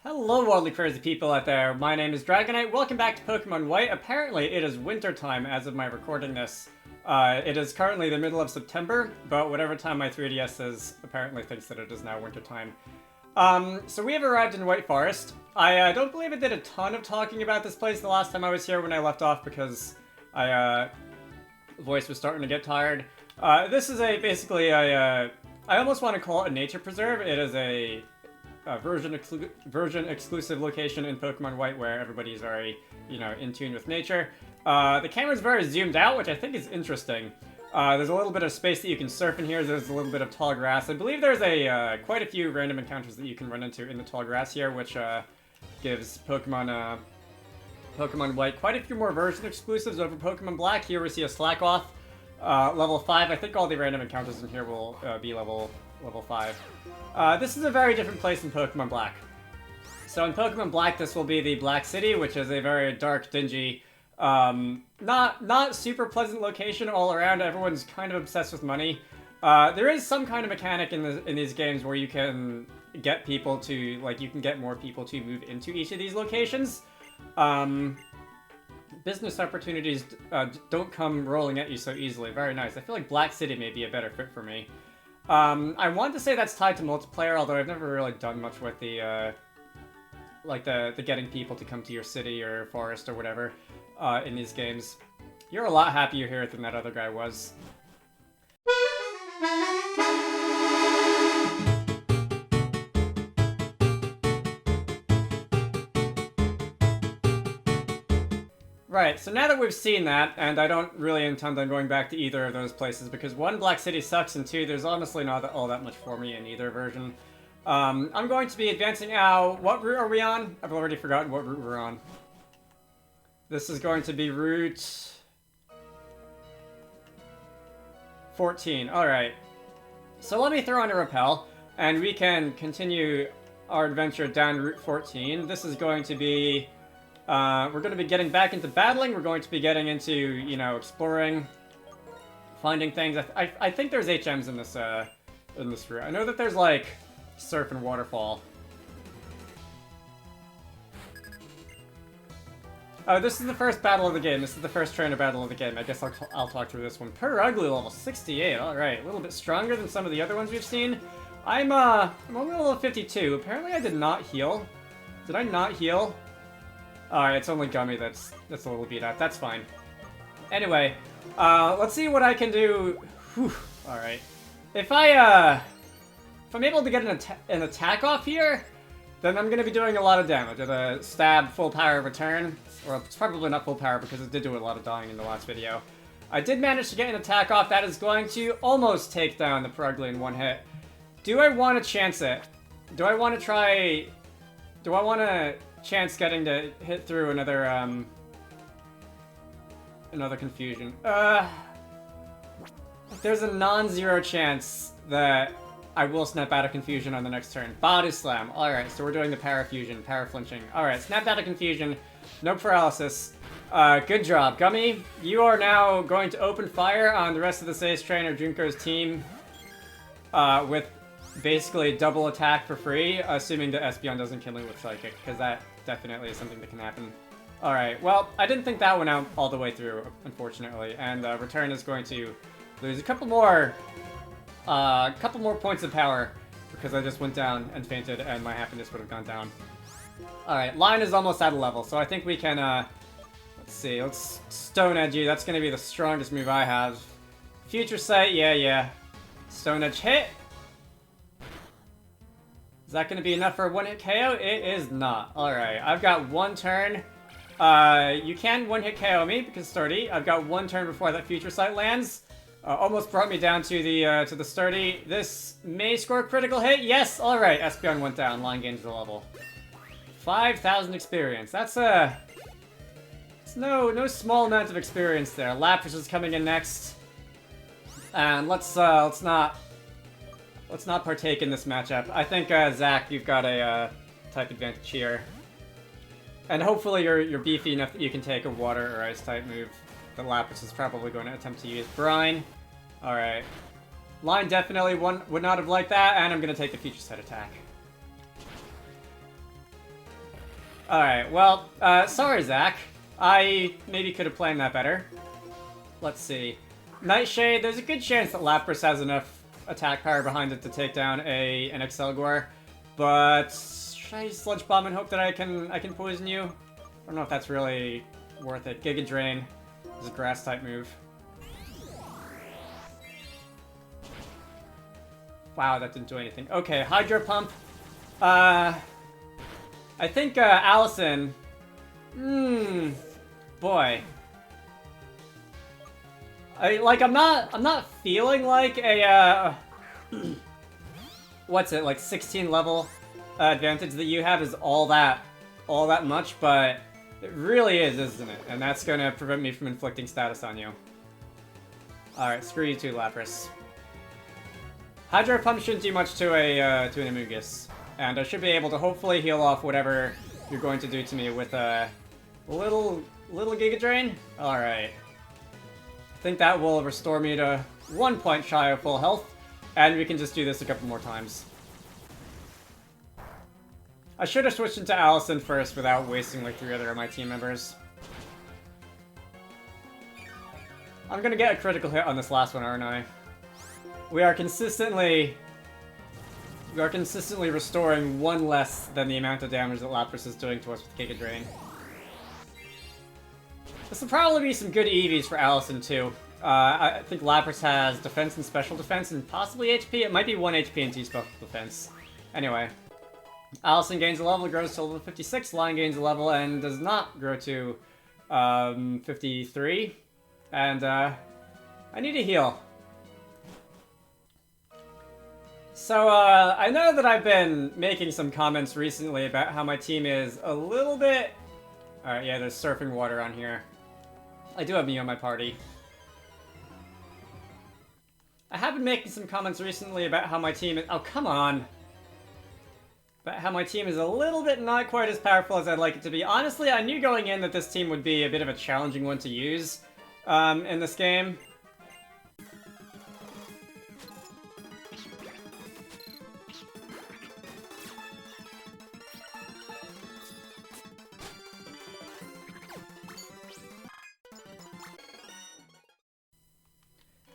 Hello, worldly crazy people out there. My name is Dragonite. Welcome back to Pokemon White. Apparently, it is winter time as of my recording this. It is currently the middle of September, but whatever time my 3DS is, apparently thinks that it is now winter time. So we have arrived in White Forest. I don't believe I did a ton of talking about this place the last time I was here when I left off because voice was starting to get tired. This is basically I almost want to call it a nature preserve. It is a version exclusive location in Pokemon White where everybody is very, in tune with nature. The camera's very zoomed out, which I think is interesting. There's a little bit of space that you can surf in here. There's a little bit of tall grass. I believe there's quite a few random encounters that you can run into in the tall grass here, which gives Pokemon White quite a few more version exclusives over Pokemon Black. Here we see a Slakoth, level 5. I think all the random encounters in here will be level 5. This is a very different place in Pokemon Black. So in Pokemon Black, this will be the Black City, which is a very dark, dingy, not super pleasant location all around. Everyone's kind of obsessed with money. There is some kind of mechanic in these games where you can get people to, you can get more people to move into each of these locations. Business opportunities don't come rolling at you so easily. Very nice. I feel like Black City may be a better fit for me. I want to say that's tied to multiplayer, although I've never really done much with the getting people to come to your city or forest or whatever, in these games. You're a lot happier here than that other guy was. Right, so now that we've seen that, and I don't really intend on going back to either of those places, because one, Black City sucks, and two, there's honestly not all that much for me in either version. I'm going to be advancing out. What route are we on? I've already forgotten what route we're on. This is going to be route 14. Alright. So let me throw on a repel, and we can continue our adventure down Route 14. This is going to be... we're going to be getting back into battling. We're going to be getting into, exploring, finding things. I think there's HMs in this route. I know that there's, surf and waterfall. Oh, this is the first battle of the game. This is the first trainer battle of the game. I guess I'll talk through this one. Ugly level 68. Alright, a little bit stronger than some of the other ones we've seen. I'm only level 52. Apparently I did not heal. Did I not heal? Alright, it's only Gummy that's a little beat up. That's fine. Anyway, let's see what I can do. Alright. If I'm able to get an attack off here, then I'm going to be doing a lot of damage. With a stab, full power return. Or it's probably not full power because it did do a lot of dying in the last video. I did manage to get an attack off that is going to almost take down the Purugly in one hit. Do I want to chance it? Do I want to chance getting to hit through another confusion? There's a non-zero chance that I will snap out of confusion on the next turn. Body slam. Alright, so we're doing the para fusion, para flinching. Alright, snapped out of confusion. No paralysis. Good job. Gummy, you are now going to open fire on the rest of the Sage Trainer Junko's team with basically double attack for free, assuming that Espeon doesn't kill me with Psychic, because that definitely is something that can happen. Alright, well, I didn't think that went out all the way through, unfortunately, and Return is going to lose a couple more points of power, because I just went down and fainted, and my happiness would have gone down. Alright, Line is almost at a level, so I think we can, let's see, let's Stone Edge you. That's going to be the strongest move I have. Future Sight, yeah. Stone Edge hit. Is that going to be enough for a one-hit KO? It is not. Alright, I've got one turn. You can one-hit KO me because Sturdy. I've got one turn before that Future Sight lands. Almost brought me down to the Sturdy. This may score a critical hit. Yes! Alright, Espeon went down. Line gains the level. 5,000 experience. That's it's no small amount of experience there. Lapras is coming in next. And let's not partake in this matchup. I think, Zach, you've got a type advantage here. And hopefully you're beefy enough that you can take a water or ice type move that Lapras is probably going to attempt to use. Brine. Alright. Line definitely would not have liked that, and I'm going to take the Future Sight attack. Alright, well, sorry, Zach. I maybe could have planned that better. Let's see. Nightshade, there's a good chance that Lapras has enough attack power behind it to take down an Excelgor, but should I Sludge Bomb and hope that I can poison you? I don't know if that's really worth it. Giga Drain is a grass type move. Wow, that didn't do anything. Okay, Hydro Pump. I think Allison. Boy. I'm not feeling like a what's it, like 16 level advantage that you have is all that much, but it really is, isn't it? And that's gonna prevent me from inflicting status on you. Alright, screw you too, Lapras. Hydro Pump shouldn't do much to an Amoonguss, and I should be able to hopefully heal off whatever you're going to do to me with a little Giga Drain. Alright. I think that will restore me to 1 point shy of full health, and we can just do this a couple more times. I should have switched into Allison first without wasting like 3 other of my team members. I'm gonna get a critical hit on this last one, aren't I? We are consistently restoring 1 less than the amount of damage that Lapras is doing to us with Giga Drain. This will probably be some good EVs for Allison too. I think Lapras has defense and special defense and possibly HP. It might be 1 HP and 2 special defense. Anyway. Allison gains a level, grows to level 56, Lion gains a level, and does not grow to 53. And I need a heal. So, I know that I've been making some comments recently about how my team is a little bit... Alright, yeah, there's surfing water on here. I do have me on my party. I have been making some comments recently about how my team is... Oh, come on! About how my team is a little bit not quite as powerful as I'd like it to be. Honestly, I knew going in that this team would be a bit of a challenging one to use in this game.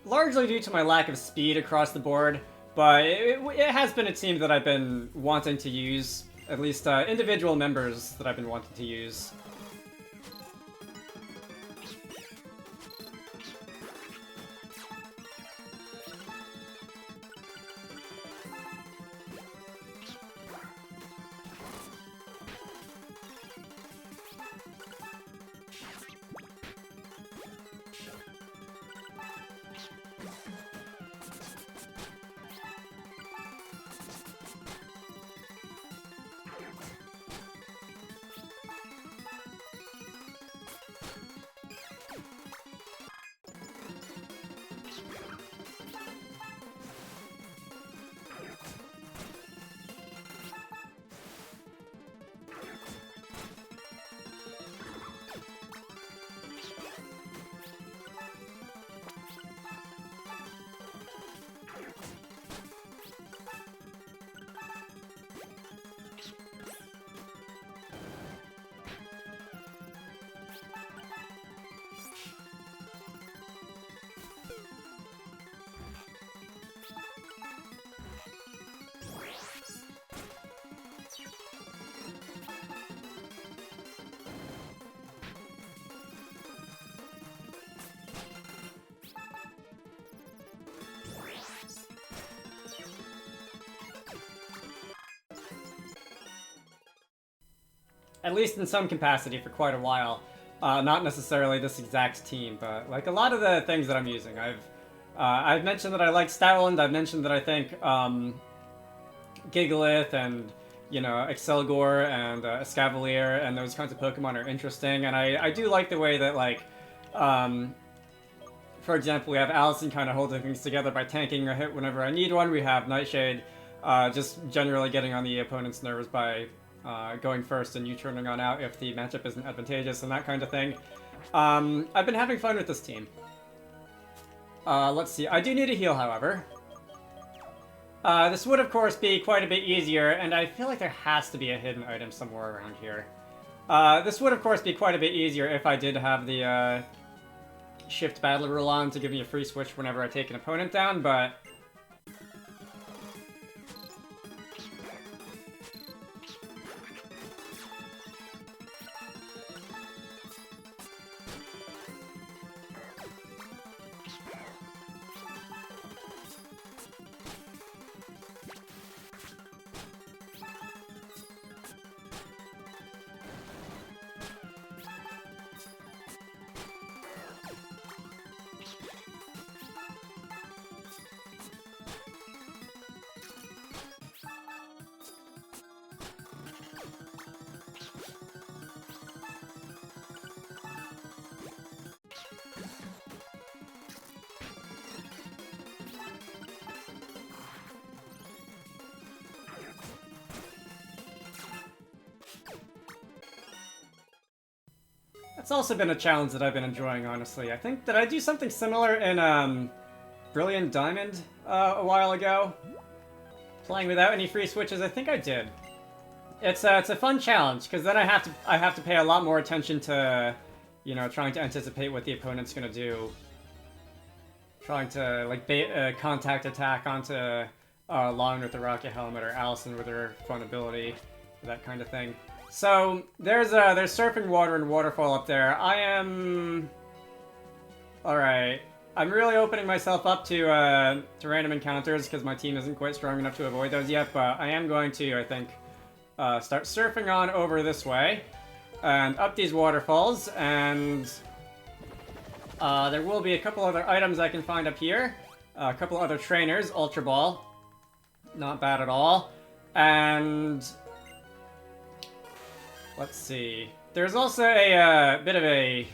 Largely due to my lack of speed across the board, but it has been a team that I've been wanting to use, at least individual members that I've been wanting to use. At least in some capacity for quite a while. Not necessarily this exact team, but like a lot of the things that I'm using. I've mentioned that I like Stoutland, I've mentioned that I think Gigalith and, you know, Excelgor and Escavalier and those kinds of Pokemon are interesting, and I do like the way that, like, for example, we have Allison kind of holding things together by tanking a hit whenever I need one. We have Nightshade just generally getting on the opponent's nerves by going first and you turning on out if the matchup isn't advantageous and that kind of thing. I've been having fun with this team. Let's see. I do need a heal, however. This would, of course, be quite a bit easier, and I feel like there has to be a hidden item somewhere around here. This would, of course, be quite a bit easier if I did have the shift battle rule on to give me a free switch whenever I take an opponent down, but... It's also been a challenge that I've been enjoying, honestly. I think, did I do something similar in Brilliant Diamond a while ago? Playing without any free switches? I think I did. It's a fun challenge, because then I have to pay a lot more attention to, you know, trying to anticipate what the opponent's gonna do. Trying to, like, contact attack onto Lauren with the rocket helmet, or Allison with her fun ability, that kind of thing. So, there's surfing water and waterfall up there. I am... Alright. I'm really opening myself up to random encounters, because my team isn't quite strong enough to avoid those yet, but I am going to, I think, start surfing on over this way, and up these waterfalls, and there will be a couple other items I can find up here. A couple other trainers, Ultra Ball. Not bad at all. And... let's see. There's also a bit of a...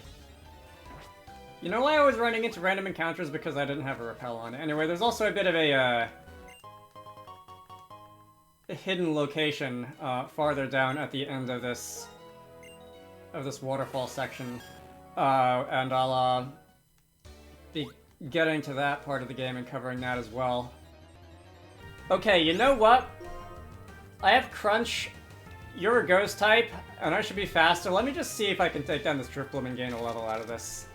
You know why I was running into random encounters? Because I didn't have a repel on. Anyway, there's also a bit of a hidden location farther down at the end of this waterfall section. And I'll be getting to that part of the game and covering that as well. Okay, you know what? I have Crunch. You're a ghost type, and I should be faster. Let me just see if I can take down this Drifblim and gain a level out of this.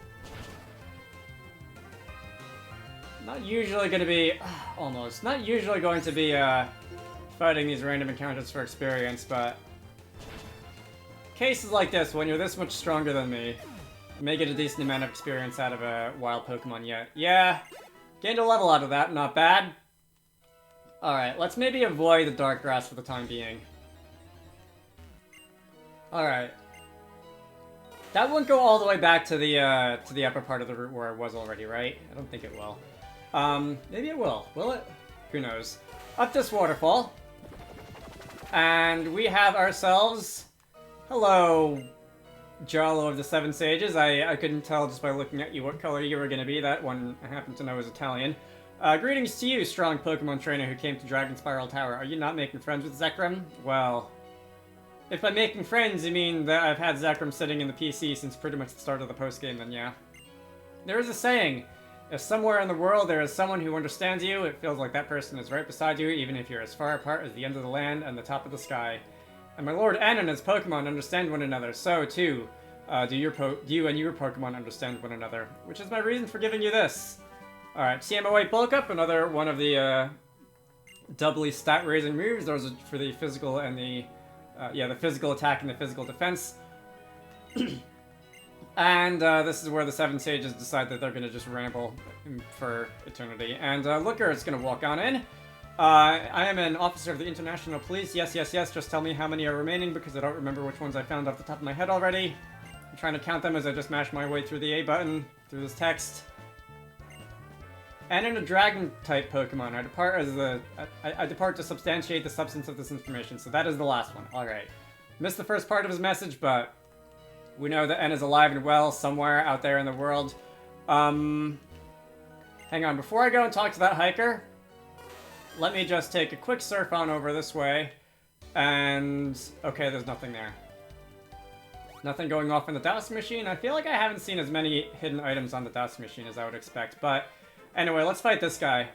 Not usually going to be... almost. Not usually going to be fighting these random encounters for experience, but... cases like this, when you're this much stronger than me, I may get a decent amount of experience out of a wild Pokemon yet. Yeah, gained a level out of that, not bad. Alright, let's maybe avoid the Dark Grass for the time being. Alright. That won't go all the way back to the upper part of the route where I was already, right? I don't think it will. Maybe it will. Will it? Who knows? Up this waterfall. And we have ourselves... Hello, Jarlo of the Seven Sages. I couldn't tell just by looking at you what color you were going to be. That one I happen to know is Italian. Greetings to you, strong Pokemon trainer who came to Dragon Spiral Tower. Are you not making friends with Zekrom? Well... if by making friends you mean that I've had Zekrom sitting in the PC since pretty much the start of the postgame, then yeah. There is a saying, if somewhere in the world there is someone who understands you, it feels like that person is right beside you, even if you're as far apart as the end of the land and the top of the sky. And my Lord N and his Pokemon understand one another, so too, do you and your Pokemon understand one another, which is my reason for giving you this. Alright, CMO8 Bulk Up, another one of the doubly stat-raising moves. Those are for the physical and the... yeah, the physical attack and the physical defense. And this is where the Seven Sages decide that they're going to just ramble for eternity. And Looker is going to walk on in. I am an officer of the International Police. Yes, yes, yes, just tell me how many are remaining because I don't remember which ones I found off the top of my head already. I'm trying to count them as I just mash my way through the A button, through this text. And in a Dragon-type Pokemon, I depart to substantiate the substance of this information, so that is the last one. Alright. Missed the first part of his message, but we know that N is alive and well somewhere out there in the world. Hang on, before I go and talk to that hiker, let me just take a quick surf on over this way, and... okay, there's nothing there. Nothing going off in the dowsing machine. I feel like I haven't seen as many hidden items on the dowsing machine as I would expect, but... anyway, let's fight this guy.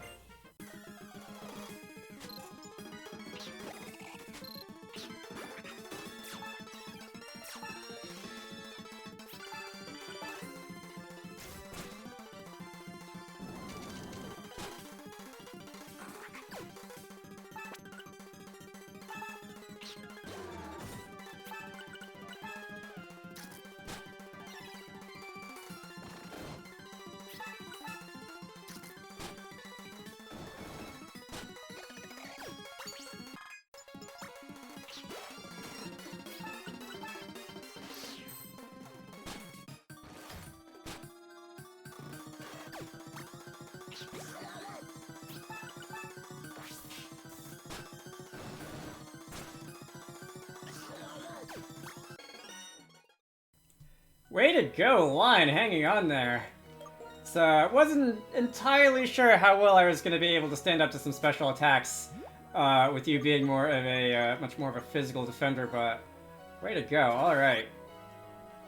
Way to go, Line, hanging on there. So, wasn't entirely sure how well I was going to be able to stand up to some special attacks with you being more of a, much more of a physical defender, but way to go, alright.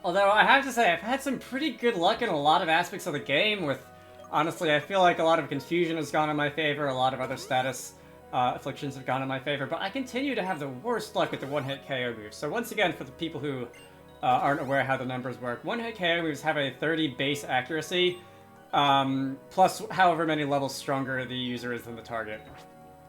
Although, I have to say, I've had some pretty good luck in a lot of aspects of the game with, honestly, I feel like a lot of confusion has gone in my favor, a lot of other status afflictions have gone in my favor, but I continue to have the worst luck with the one-hit KO moves. So once again, for the people who aren't aware how the numbers work, one-hit KO moves have a 30 base accuracy, plus however many levels stronger the user is than the target.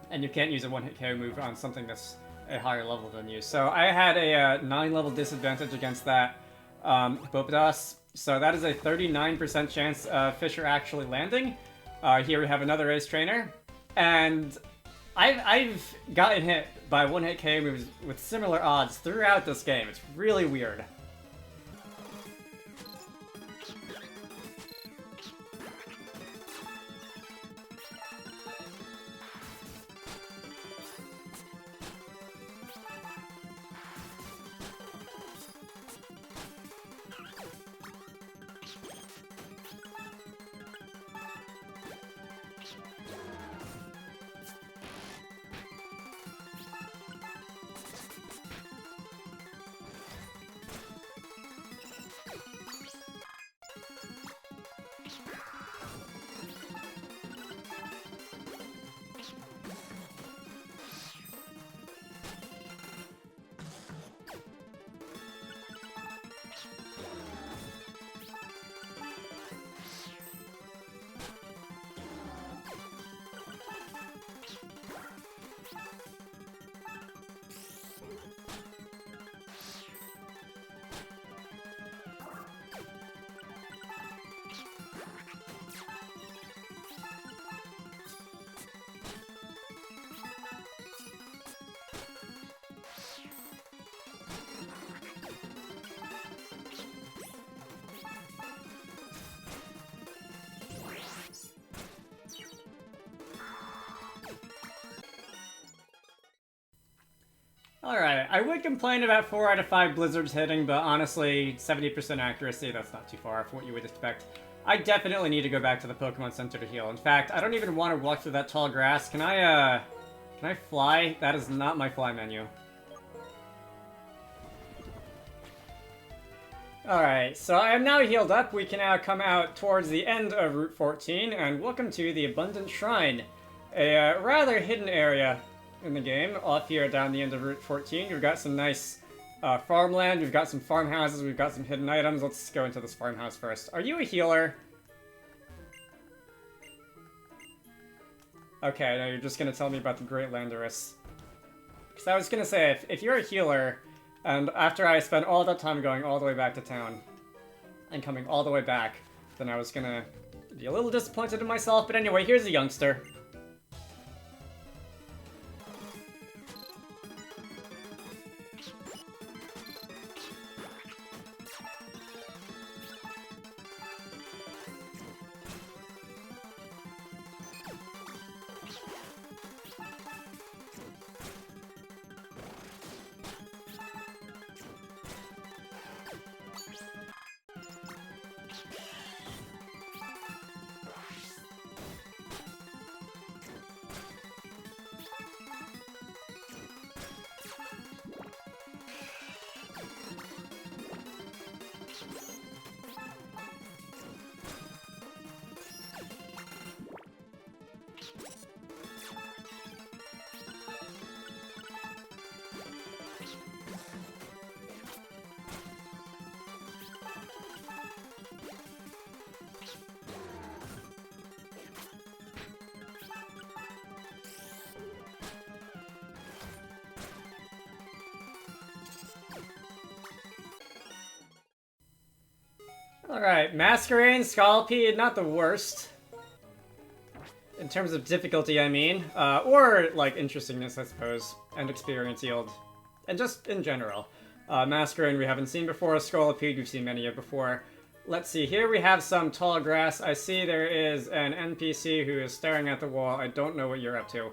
And you can't use a one-hit KO move on something that's a higher level than you. So I had a 9-level disadvantage against that Bopadas, so that is a 39% chance of Fisher actually landing. Here we have another Ace Trainer, and I've gotten hit by one-hit KO moves with similar odds throughout this game. It's really weird. Alright, I would complain about 4 out of 5 blizzards hitting, but honestly, 70% accuracy, that's not too far from what you would expect. I definitely need to go back to the Pokemon Center to heal. In fact, I don't even want to walk through that tall grass. Can I fly? That is not my fly menu. Alright, so I am now healed up. We can now come out towards the end of Route 14, and welcome to the Abundant Shrine. A rather hidden area in the game, off here down the end of Route 14. We've got some nice farmland, we've got some farmhouses, we've got some hidden items. Let's go into this farmhouse first. Are you a healer? Okay, no, you're just gonna tell me about the Great Landorus. Because I was gonna say, if you're a healer, and after I spent all that time going all the way back to town, and coming all the way back, then I was gonna be a little disappointed in myself. But anyway, here's a youngster. Alright, Masquerain, Scolipede, not the worst. In terms of difficulty, I mean. Or, like, interestingness, I suppose. And experience yield. And just in general. Masquerain we haven't seen before. Scolipede we've seen many of before. Let's see, here we have some tall grass. I see there is an NPC who is staring at the wall. I don't know what you're up to.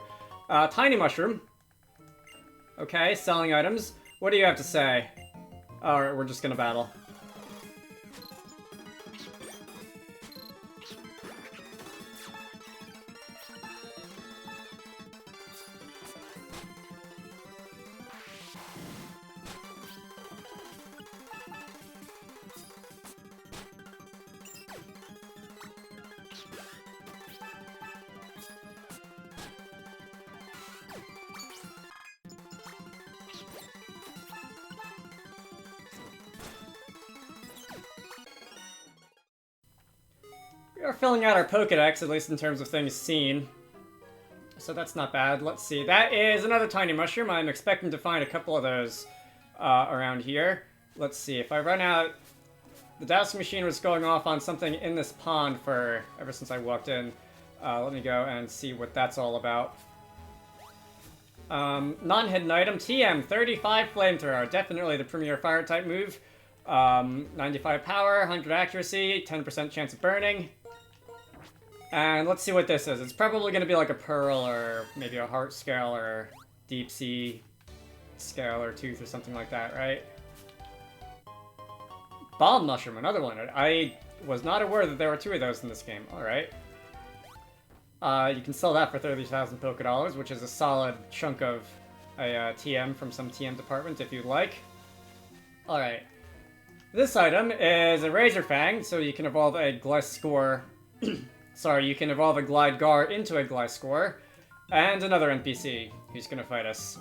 Tiny Mushroom. Okay, selling items. What do you have to say? Alright, we're just gonna battle. are filling out our Pokédex, at least in terms of things seen. So that's not bad. Let's see. That is another tiny mushroom. I'm expecting to find a couple of those around here. Let's see. If I run out... The dowsing machine was going off on something in this pond for ever since I walked in. Let me go and see what that's all about. Non-hidden item. TM, 35 flamethrower. Definitely the premier fire-type move. 95 power, 100 accuracy, 10% chance of burning. And let's see what this is. It's probably going to be like a pearl or maybe a heart scale or deep sea scale or tooth or something like that, right? Bomb mushroom, another one. I was not aware that there were 2 of those in this game. Alright. You can sell that for 30,000 Poké-Dollars, which is a solid chunk of a TM from some TM department if you'd like. Alright. This item is a Razor Fang, so you can evolve a Gliscor... Sorry, you can evolve a Glidegar into a Gliscor, and another NPC who's gonna fight us.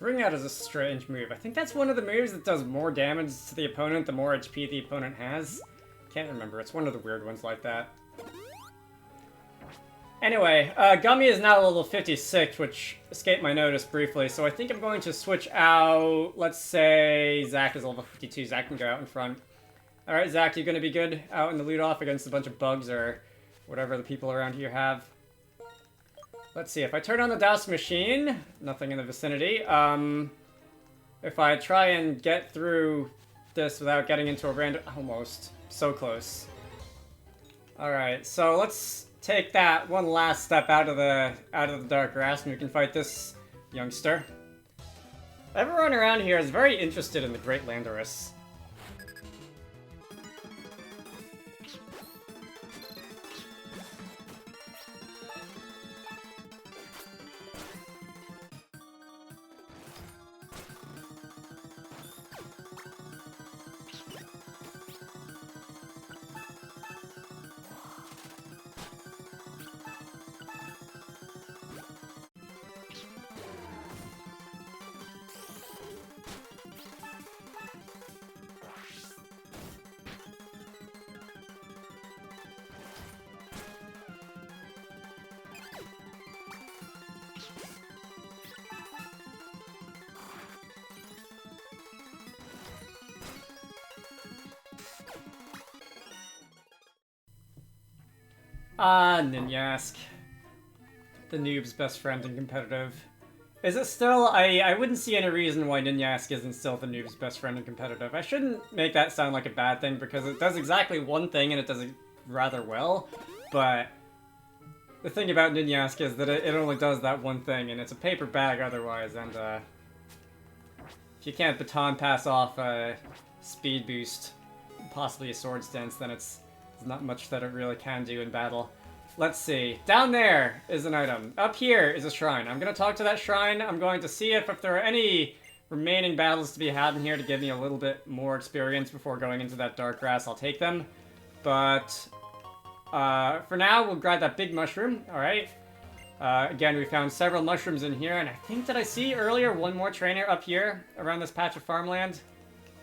Ring Out is a strange move. I think that's one of the moves that does more damage to the opponent the more HP the opponent has. Can't remember. It's one of the weird ones like that. Anyway, Gummy is now level 56, which escaped my notice briefly, so I think I'm going to switch out... Let's say Zach is level 52. Zach can go out in front. Alright, Zach, you gonna be good out in the lead-off against a bunch of bugs or whatever the people around here have? Let's see, if I turn on the Douse Machine, nothing in the vicinity. If I try and get through this without getting into a random... Almost. So close. Alright, so let's take that one last step out of the dark grass and we can fight this youngster. Everyone around here is very interested in the Great Landorus. Ninyask. The noob's best friend in competitive. Is it still? I wouldn't see any reason why Ninyask isn't still the noob's best friend in competitive. I shouldn't make that sound like a bad thing because it does exactly one thing and it does it rather well, but the thing about Ninyask is that it only does that one thing and it's a paper bag otherwise, and if you can't baton pass off a speed boost, possibly a sword stance, then it's not much that it really can do in battle. Let's see. Down there is an item. Up here is a shrine. I'm going to talk to that shrine. I'm going to see if there are any remaining battles to be had in here to give me a little bit more experience before going into that dark grass. I'll take them. But for now, we'll grab that big mushroom. Alright. Again, we found several mushrooms in here, and I think that I see earlier one more trainer up here around this patch of farmland.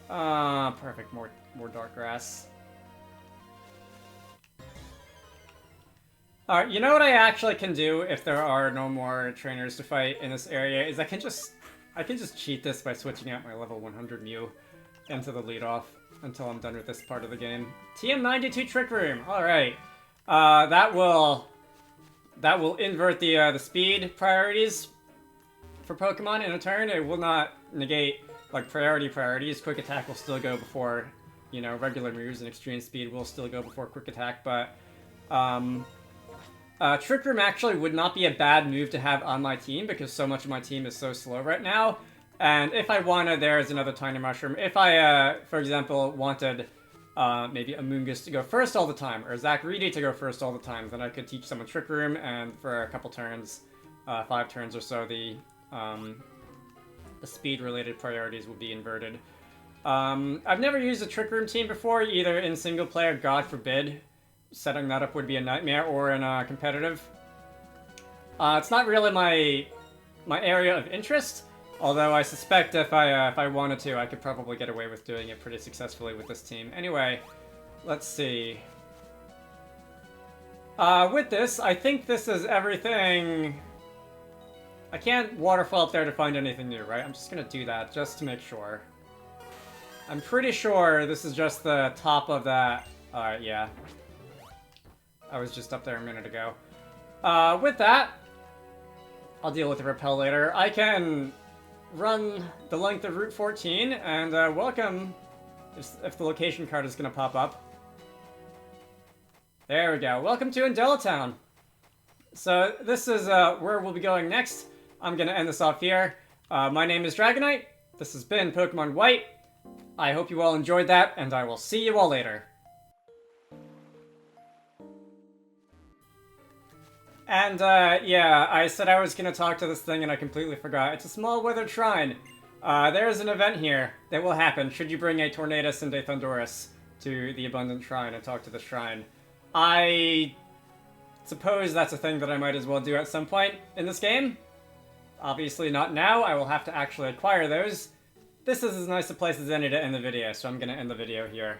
Perfect. More dark grass. Alright, you know what I actually can do if there are no more trainers to fight in this area is I can just cheat this by switching out my level 100 Mew into the lead-off until I'm done with this part of the game. TM92 Trick Room, alright. That will that will invert the speed priorities for Pokemon in a turn. It will not negate, like, priorities. Quick Attack will still go before, you know, regular moves, and Extreme Speed will still go before Quick Attack, but, Trick Room actually would not be a bad move to have on my team, because so much of my team is so slow right now. And if I wanted, there is another Tiny Mushroom. If I, for example, wanted maybe Amoonguss to go first all the time, or Zacharidi to go first all the time, then I could teach someone Trick Room, and for a couple turns, 5 turns or so, the speed-related priorities will be inverted. I've never used a Trick Room team before, either in single-player, God forbid. Setting that up would be a nightmare, or in competitive. It's not really my area of interest, although I suspect if I wanted to, I could probably get away with doing it pretty successfully with this team. Anyway, let's see. With this, I think this is everything. I can't waterfall up there to find anything new, right? I'm just gonna do that just to make sure. I'm pretty sure this is just the top of that. Alright, yeah. I was just up there a minute ago. With that, I'll deal with the repel later. I can run the length of Route 14, and welcome, if the location card is going to pop up. There we go. Welcome to Indela Town. So this is where we'll be going next. I'm going to end this off here. My name is Dragonite. This has been Pokemon White. I hope you all enjoyed that, and I will see you all later. And, yeah, I said I was gonna talk to this thing and I completely forgot. It's a small weathered shrine. There's an event here that will happen should you bring a Tornadus and a Thunderous to the Abundant Shrine and talk to the shrine. I suppose that's a thing that I might as well do at some point in this game. Obviously not now, I will have to actually acquire those. This is as nice a place as any to end the video, so I'm gonna end the video here.